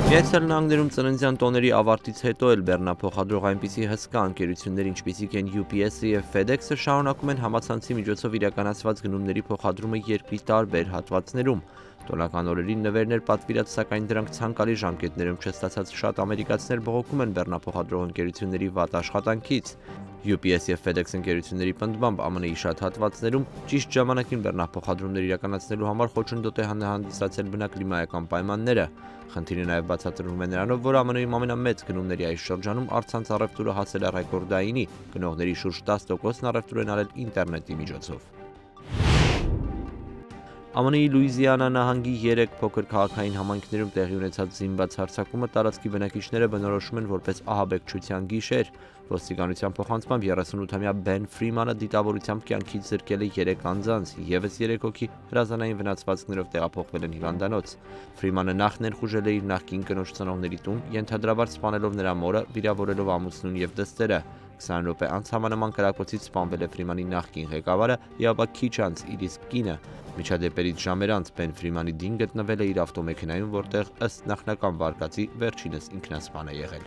Միացյալ Նահանգներում ծննդյան տոների ավարտից հետո էլ բեռնափոխադրող այնպիսի հսկա ընկերություններ, ինչպիսիք են UPS-ը և FedEx-ը, շարունակում են համացանցի միջոցով իրականացված գնումների փոխադրումը երկրի տարբեր հատվածներում։ Տոնական օրերին նվերներ պատվիրած, սակայն դրանք ցանկալի ժամկետներում չստացած շատ ամերիկացիներ բողոքում են բեռնափոխադրող ընկերությունների վատ աշխատանքից։ UPS և FedEx ընկերությունների պնդմամբ ԱՄՆ-ի շատ հատվածներում ճիշտ ժամանակին բեռնափոխադրումներ իրականացնելու համար խոչընդոտ է հանդիսացել բնակլիմայական պայմանները։ Խնդիրը նաև բացատրվում է նրանով, որ ԱՄՆ-ում ամենամեծ գնումների այս շրջանում առցանց առևտուրը հասել է ռեկորդայինի, գնողների շուրջ 10%-ն առևտուր են արել ինտերնետի միջոցով։ ԱՄՆ-ի Լուիզիանա նահանգի 3 փոքր քաղաքային համայնքներում տեղի ունեցած զինված հարձակումը տարածքի բնակիչները բնորոշում են որպես ահաբեկչության գիշեր։ Ոստիկանության փոխանցմամբ 38-ամյա Բեն Ֆրիմանը դիտավորությամբ կյանքից զրկել է 3 անձանց, ևս 3 հոգի հրազանային վնասվածքներով տեղափոխվել են հիվանդանոց։ Ֆրիմանը նախ ներխուժել է իր նախկին կնոջ ծնողների տուն, ենթադրաբար սպանելով նրա մորը, վիրավորելով ամուսնուն և դստերը։ 20 րոպե անց համանման կրակոցից սպանվել է Ֆրիմանի նախկին ղեկավարը և ապա քիչ անց իր իսկ կինը։ Միջադեպերից ժամեր անց Բեն Ֆրիմանի դին գտնվել է իր ավտոմեքենայում, որտեղ ըստ նախնական վարկածի վերջինս ինքնասպան է եղել։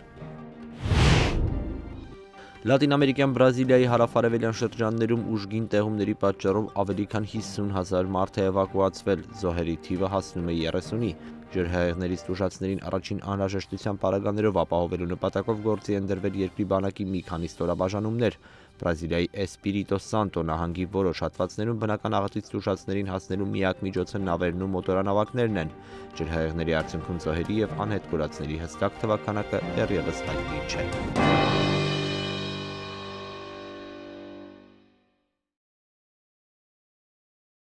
Լատինամերիկյան Բրազիլիայի հարավ-արևելյան շրջաններում ուժգին տեղումների պատճառով ավելի քան 50,000 մարդ է էվակուացվել, զոհերի թիվը հասնում է 30-ի։ Ջրհեղեղներից տուժածներին առաջին անհրաժեշտության պարագաներով ապահովելու նպատակով գործի են դրվել երկրի բանակի մի քանի ստորաբաժանումներ։ Բրազիլիայի Էսպիրիտո Սանտո նահանգի որոշ հատվածներում բնական աղետից տուժածներին հասնելու միակ միջոցը նավերն ու մոտորանավակներն են։ Ջրհեղեղների արդյունքում զոհերի և անհետ կորածների հստակ թվաքանակը դեռևս հայտնի չէ։